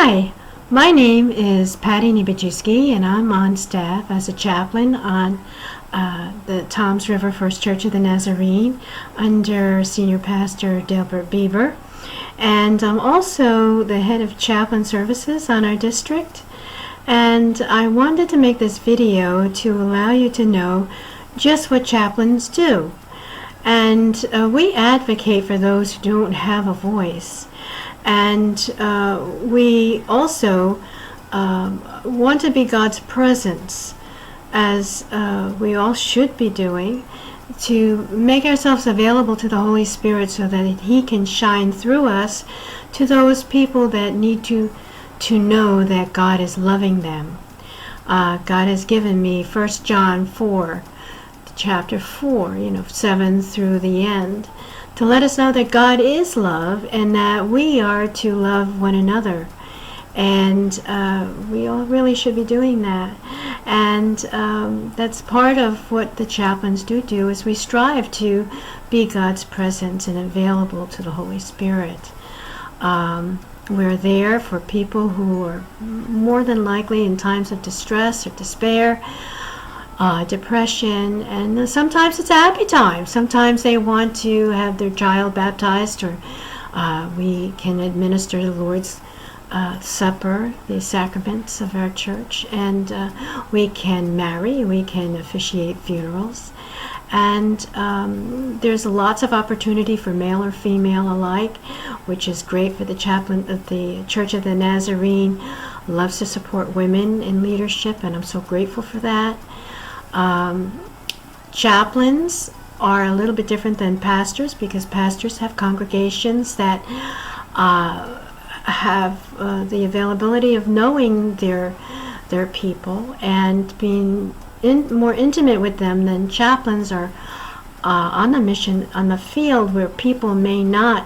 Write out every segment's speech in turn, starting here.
Hi, my name is Patty Nibijuski, and I'm on staff as a chaplain on the Toms River First Church of the Nazarene under Senior Pastor Delbert Bieber. And I'm also the head of chaplain services on our district. And I wanted to make this video to allow you to know just what chaplains do. And we advocate for those who don't have a voice. And we also want to be God's presence, as we all should be doing, to make ourselves available to the Holy Spirit so that He can shine through us to those people that need to know that God is loving them. God has given me 1 John 4, chapter 4, 7 through the end, to let us know that God is love and that we are to love one another. And we all really should be doing that. And that's part of what the chaplains do is we strive to be God's presence and available to the Holy Spirit. We're there for people who are more than likely in times of distress or despair, depression, and sometimes it's a happy time. Sometimes they want to have their child baptized, or we can administer the Lord's Supper, the sacraments of our church, and we can marry, we can officiate funerals, and there's lots of opportunity for male or female alike, which is great for the chaplain of the Church of the Nazarene. Loves to support women in leadership, and I'm so grateful for that. Chaplains are a little bit different than pastors, because pastors have congregations that have the availability of knowing their people and being more intimate with them than chaplains are on the mission, on the field, where people may not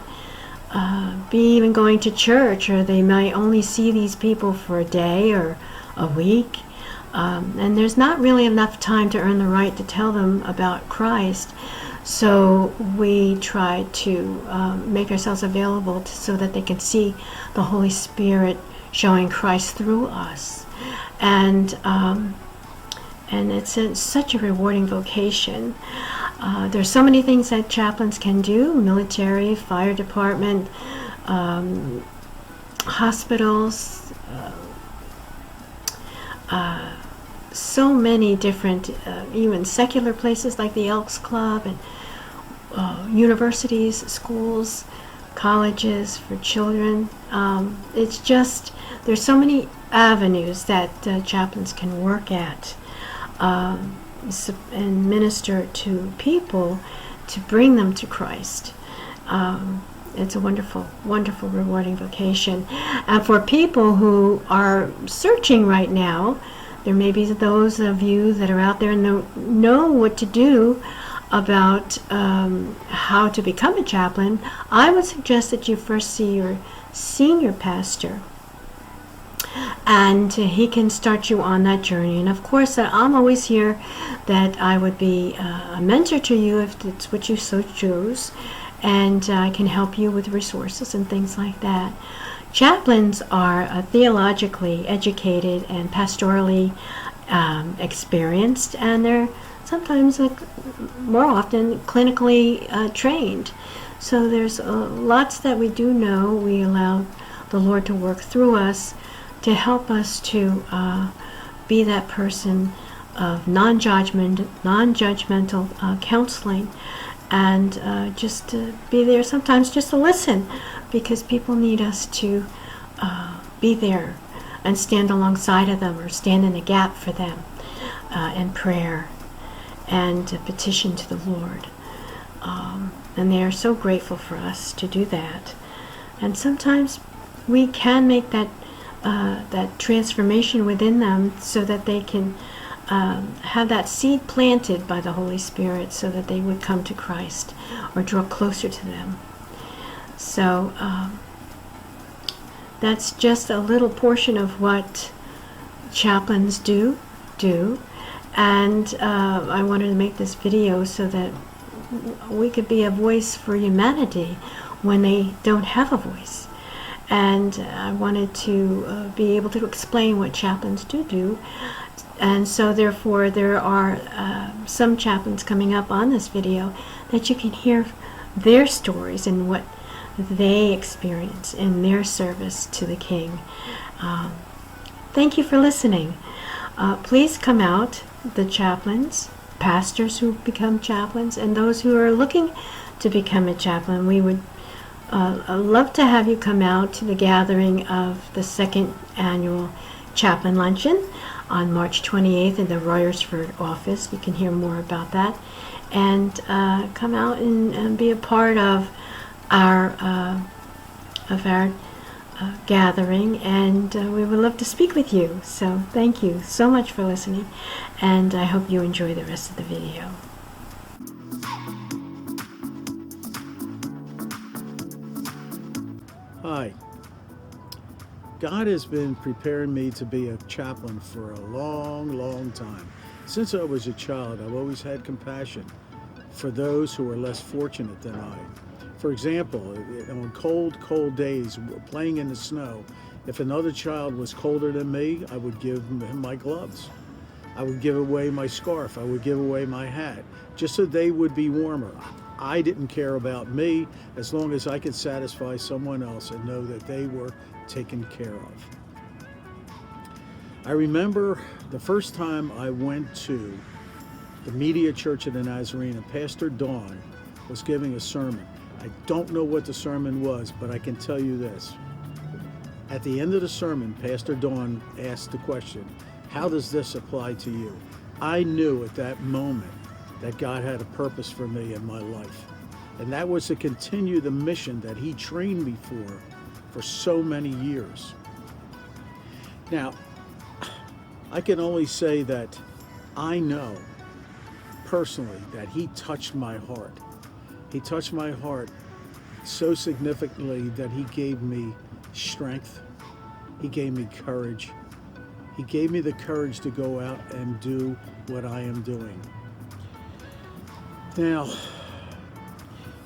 be even going to church, or they might only see these people for a day or a week. And there's not really enough time to earn the right to tell them about Christ. So we try to make ourselves available so that they can see the Holy Spirit showing Christ through us. And it's such a rewarding vocation. There's so many things that chaplains can do: military, fire department, hospitals, so many different, even secular places like the Elks Club, and universities, schools, colleges for children. It's just, there's so many avenues that chaplains can work at and minister to people to bring them to Christ. It's a wonderful, wonderful, rewarding vocation. And for people who are searching right now, there may be those of you that are out there and know what to do about how to become a chaplain. I would suggest that you first see your senior pastor, and he can start you on that journey. And of course, I'm always here, that I would be a mentor to you if it's what you so choose, and I can help you with resources and things like that. Chaplains are theologically educated and pastorally experienced, and they're sometimes, more often, clinically trained. So there's lots that we do know. We allow the Lord to work through us to help us to be that person of non-judgmental counseling, and just to be there sometimes just to listen, because people need us to be there and stand alongside of them, or stand in the gap for them in prayer and petition to the Lord. And they are so grateful for us to do that. And sometimes we can make that transformation within them, so that they can have that seed planted by the Holy Spirit, so that they would come to Christ or draw closer to them. So that's just a little portion of what chaplains do. And I wanted to make this video so that we could be a voice for humanity when they don't have a voice. And I wanted to be able to explain what chaplains do. And so therefore there are some chaplains coming up on this video that you can hear their stories and what they experience in their service to the King. Thank you for listening. Please come out, the chaplains, pastors who become chaplains, and those who are looking to become a chaplain. We would love to have you come out to the gathering of the second annual chaplain luncheon on March 28th in the Royersford office. You can hear more about that. And come out and be a part of our gathering, and we would love to speak with you. So thank you so much for listening, and I hope you enjoy the rest of the video. Hi. God has been preparing me to be a chaplain for a long time. Since I was a child, I've always had compassion for those who are less fortunate than I. For example, on cold days, playing in the snow, if another child was colder than me, I would give him my gloves. I would give away my scarf. I would give away my hat, just so they would be warmer. I didn't care about me as long as I could satisfy someone else and know that they were taken care of. I remember the first time I went to the Media Church of the Nazarene, and Pastor Dawn was giving a sermon. I don't know what the sermon was, but I can tell you this. At the end of the sermon, Pastor Dawn asked the question, how does this apply to you? I knew at that moment that God had a purpose for me in my life. And that was to continue the mission that he trained me for so many years. Now, I can only say that I know personally that he touched my heart. He touched my heart so significantly that he gave me strength. He gave me courage. He gave me the courage to go out and do what I am doing. Now,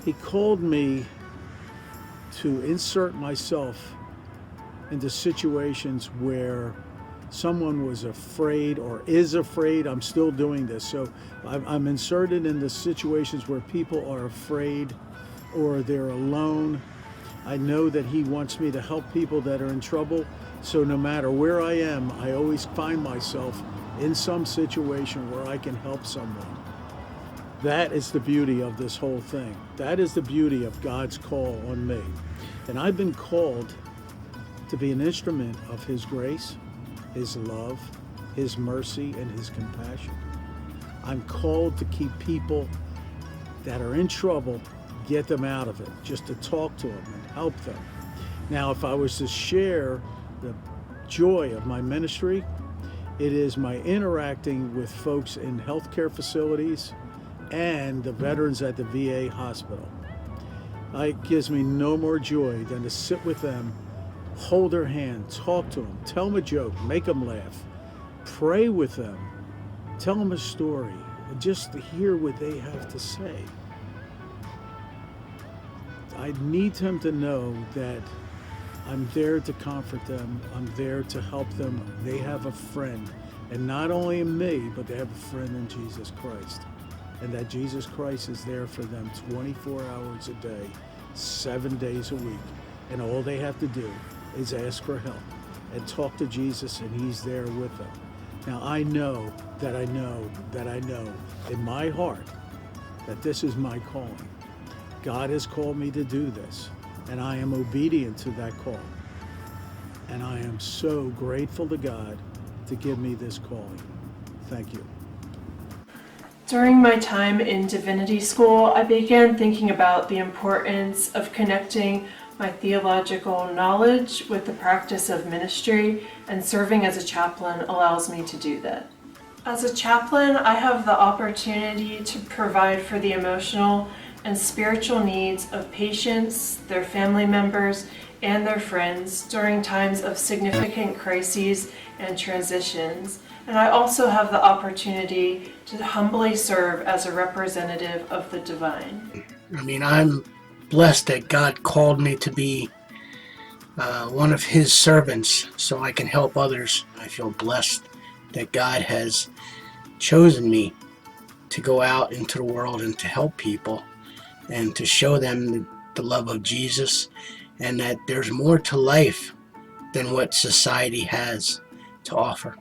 he called me to insert myself into situations where someone was afraid or is afraid. I'm still doing this. So I'm inserted in the situations where people are afraid or they're alone. I know that he wants me to help people that are in trouble. So no matter where I am, I always find myself in some situation where I can help someone. That is the beauty of this whole thing. That is the beauty of God's call on me. And I've been called to be an instrument of his grace, his love, his mercy, and his compassion. I'm called to keep people that are in trouble, get them out of it, just to talk to them and help them. Now, if I was to share the joy of my ministry, it is my interacting with folks in healthcare facilities and the veterans at the VA hospital. It gives me no more joy than to sit with them, hold their hand, talk to them, tell them a joke, make them laugh, pray with them, tell them a story, and just to hear what they have to say. I need them to know that I'm there to comfort them, I'm there to help them. They have a friend, and not only in me, but they have a friend in Jesus Christ. And that Jesus Christ is there for them 24 hours a day, 7 days a week. And all they have to do is ask for help and talk to Jesus, and he's there with them. Now, I know that I know that I know in my heart that this is my calling. God has called me to do this, and I am obedient to that call. And I am so grateful to God to give me this calling. Thank you. During my time in divinity school, I began thinking about the importance of connecting my theological knowledge with the practice of ministry, and serving as a chaplain allows me to do that. As a chaplain, I have the opportunity to provide for the emotional and spiritual needs of patients, their family members, and their friends during times of significant crises and transitions. And I also have the opportunity to humbly serve as a representative of the divine. I'm blessed that God called me to be one of his servants so I can help others. I feel blessed that God has chosen me to go out into the world and to help people and to show them the love of Jesus, and that there's more to life than what society has to offer.